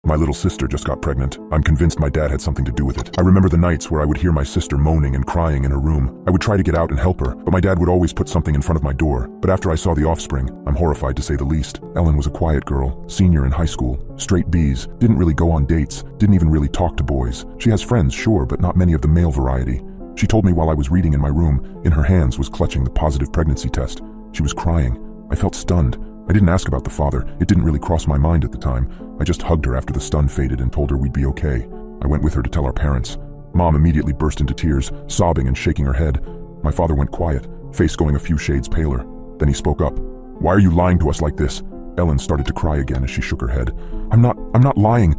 My little sister just got pregnant. I'm convinced my dad had something to do with it. I remember the nights where I would hear my sister moaning and crying in her room. I would try to get out and help her, but my dad would always put something in front of my door. But after I saw the offspring, I'm horrified to say the least. Ellen was a quiet girl, senior in high school, straight B's, didn't really go on dates, didn't even really talk to boys. She has friends, sure, but not many of the male variety. She told me while I was reading in my room, in her hands was clutching the positive pregnancy test. She was crying. I felt stunned. I didn't ask about the father. It didn't really cross my mind at the time. I just hugged her after the stun faded and told her we'd be okay. I went with her to tell our parents. Mom immediately burst into tears, sobbing and shaking her head. My father went quiet, face going a few shades paler. Then he spoke up. "Why are you lying to us like this?" Ellen started to cry again as she shook her head. I'm not lying.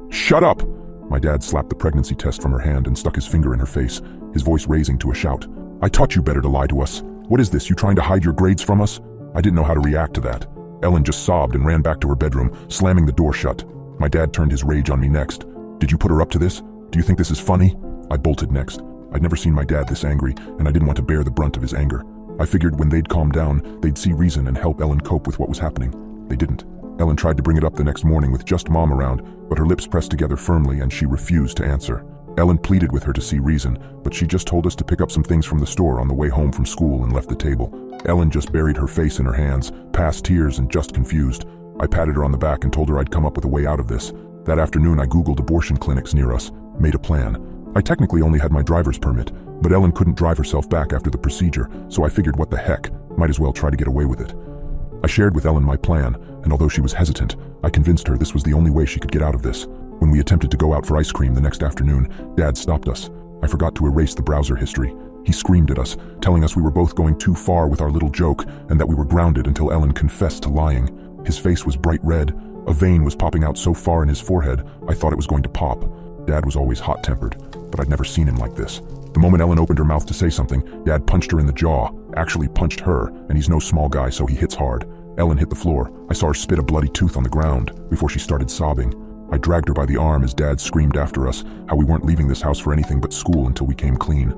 Shut up!" My dad slapped the pregnancy test from her hand and stuck his finger in her face, his voice raising to a shout. "I taught you better to lie to us. What is this, you trying to hide your grades from us?" I didn't know how to react to that. Ellen just sobbed and ran back to her bedroom, slamming the door shut. My dad turned his rage on me next. "Did you put her up to this? Do you think this is funny?" I bolted next. I'd never seen my dad this angry, and I didn't want to bear the brunt of his anger. I figured when they'd calm down, they'd see reason and help Ellen cope with what was happening. They didn't. Ellen tried to bring it up the next morning with just Mom around, but her lips pressed together firmly and she refused to answer. Ellen pleaded with her to see reason, but she just told us to pick up some things from the store on the way home from school and left the table. Ellen just buried her face in her hands, past tears and just confused. I patted her on the back and told her I'd come up with a way out of this. That afternoon I Googled abortion clinics near us, made a plan. I technically only had my driver's permit, but Ellen couldn't drive herself back after the procedure, so I figured what the heck, might as well try to get away with it. I shared with Ellen my plan, and although she was hesitant, I convinced her this was the only way she could get out of this. When we attempted to go out for ice cream the next afternoon, Dad stopped us. I forgot to erase the browser history. He screamed at us, telling us we were both going too far with our little joke and that we were grounded until Ellen confessed to lying. His face was bright red. A vein was popping out so far in his forehead, I thought it was going to pop. Dad was always hot-tempered, but I'd never seen him like this. The moment Ellen opened her mouth to say something, Dad punched her in the jaw, actually punched her, and he's no small guy, so he hits hard. Ellen hit the floor. I saw her spit a bloody tooth on the ground before she started sobbing. I dragged her by the arm as Dad screamed after us how we weren't leaving this house for anything but school until we came clean.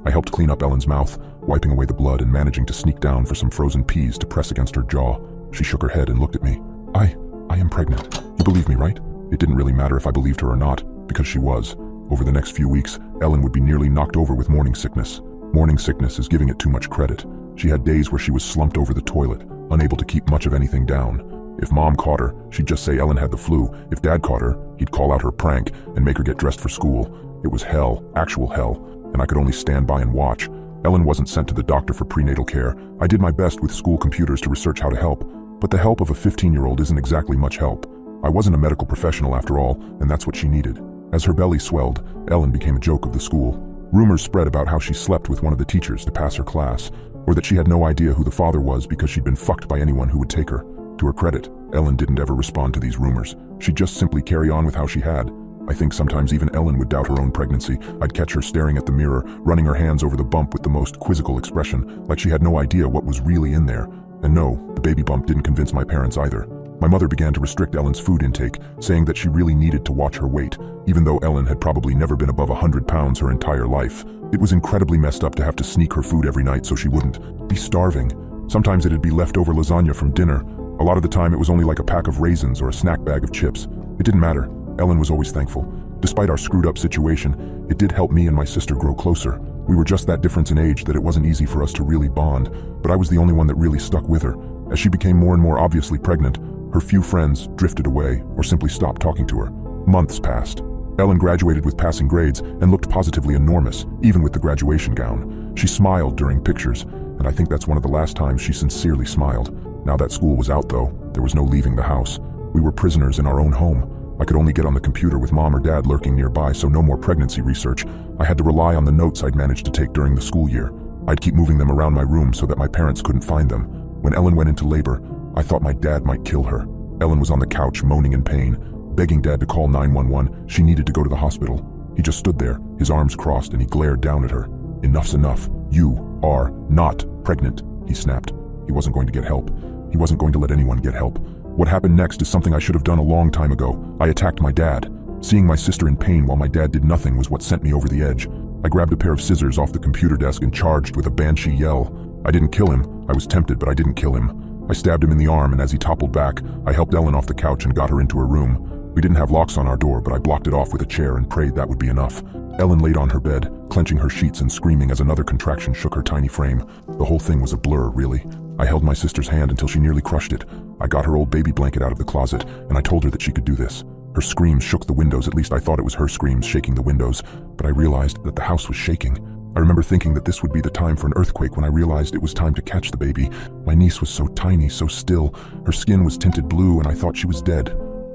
I helped clean up Ellen's mouth, wiping away the blood and managing to sneak down for some frozen peas to press against her jaw. She shook her head and looked at me. I am pregnant. You believe me, right?" It didn't really matter if I believed her or not, because she was. Over the next few weeks, Ellen would be nearly knocked over with morning sickness. Morning sickness is giving it too much credit. She had days where she was slumped over the toilet, unable to keep much of anything down. If Mom caught her, she'd just say Ellen had the flu. If Dad caught her, he'd call out her prank and make her get dressed for school. It was hell, actual hell, and I could only stand by and watch. Ellen wasn't sent to the doctor for prenatal care. I did my best with school computers to research how to help, but the help of a 15-year-old isn't exactly much help. I wasn't a medical professional after all, and that's what she needed. As her belly swelled, Ellen became a joke of the school. Rumors spread about how she slept with one of the teachers to pass her class, or that she had no idea who the father was because she'd been fucked by anyone who would take her. To her credit, Ellen didn't ever respond to these rumors. She'd just simply carry on with how she had. I think sometimes even Ellen would doubt her own pregnancy. I'd catch her staring at the mirror, running her hands over the bump with the most quizzical expression, like she had no idea what was really in there. And no, the baby bump didn't convince my parents either. My mother began to restrict Ellen's food intake, saying that she really needed to watch her weight, even though Ellen had probably never been above 100 pounds her entire life. It was incredibly messed up to have to sneak her food every night so she wouldn't be starving. Sometimes it'd be leftover lasagna from dinner. A lot of the time it was only like a pack of raisins or a snack bag of chips. It didn't matter. Ellen was always thankful. Despite our screwed up situation, it did help me and my sister grow closer. We were just that difference in age that it wasn't easy for us to really bond, but I was the only one that really stuck with her. As she became more and more obviously pregnant, her few friends drifted away or simply stopped talking to her. Months passed. Ellen graduated with passing grades and looked positively enormous, even with the graduation gown. She smiled during pictures, and I think that's one of the last times she sincerely smiled. Now that school was out though, there was no leaving the house. We were prisoners in our own home. I could only get on the computer with Mom or Dad lurking nearby, so no more pregnancy research. I had to rely on the notes I'd managed to take during the school year. I'd keep moving them around my room so that my parents couldn't find them. When Ellen went into labor, I thought my dad might kill her. Ellen was on the couch moaning in pain, begging Dad to call 911. She needed to go to the hospital. He just stood there, his arms crossed, and he glared down at her. "Enough's enough. You are not pregnant," he snapped. He wasn't going to get help. He wasn't going to let anyone get help. What happened next is something I should have done a long time ago. I attacked my dad. Seeing my sister in pain while my dad did nothing was what sent me over the edge. I grabbed a pair of scissors off the computer desk and charged with a banshee yell. I didn't kill him. I was tempted, but I didn't kill him. I stabbed him in the arm, and as he toppled back, I helped Ellen off the couch and got her into her room. We didn't have locks on our door, but I blocked it off with a chair and prayed that would be enough. Ellen laid on her bed, clenching her sheets and screaming as another contraction shook her tiny frame. The whole thing was a blur, really. I held my sister's hand until she nearly crushed it. I got her old baby blanket out of the closet, and I told her that she could do this. Her screams shook the windows, at least I thought it was her screams shaking the windows, but I realized that the house was shaking. I remember thinking that this would be the time for an earthquake when I realized it was time to catch the baby. My niece was so tiny, so still. Her skin was tinted blue, and I thought she was dead,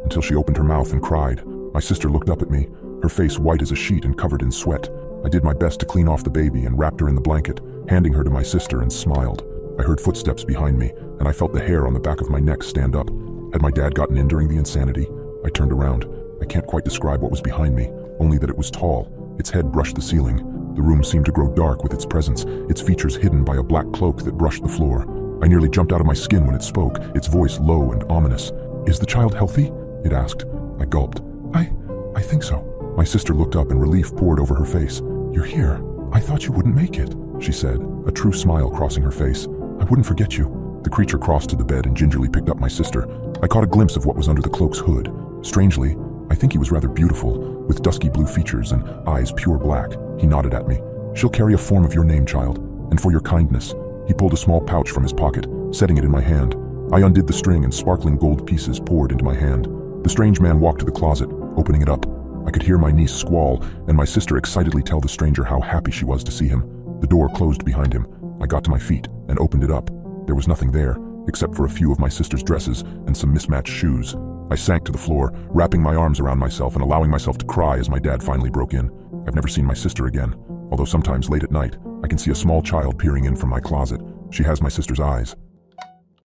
until she opened her mouth and cried. My sister looked up at me, her face white as a sheet and covered in sweat. I did my best to clean off the baby and wrapped her in the blanket, handing her to my sister, and smiled. I heard footsteps behind me, and I felt the hair on the back of my neck stand up. Had my dad gotten in during the insanity? I turned around. I can't quite describe what was behind me, only that it was tall. Its head brushed the ceiling. The room seemed to grow dark with its presence, its features hidden by a black cloak that brushed the floor. I nearly jumped out of my skin when it spoke, its voice low and ominous. "Is the child healthy?" it asked. I gulped. I think so." My sister looked up and relief poured over her face. "You're here. I thought you wouldn't make it," she said, a true smile crossing her face. "I wouldn't forget you." The creature crossed to the bed and gingerly picked up my sister. I caught a glimpse of what was under the cloak's hood. Strangely, I think he was rather beautiful, with dusky blue features and eyes pure black. He nodded at me. "She'll carry a form of your name, child, and for your kindness." He pulled a small pouch from his pocket, setting it in my hand. I undid the string and sparkling gold pieces poured into my hand. The strange man walked to the closet, opening it up. I could hear my niece squall, and my sister excitedly tell the stranger how happy she was to see him. The door closed behind him. I got to my feet and opened it up. There was nothing there, except for a few of my sister's dresses and some mismatched shoes. I sank to the floor, wrapping my arms around myself and allowing myself to cry as my dad finally broke in. I've never seen my sister again, although sometimes late at night, I can see a small child peering in from my closet. She has my sister's eyes.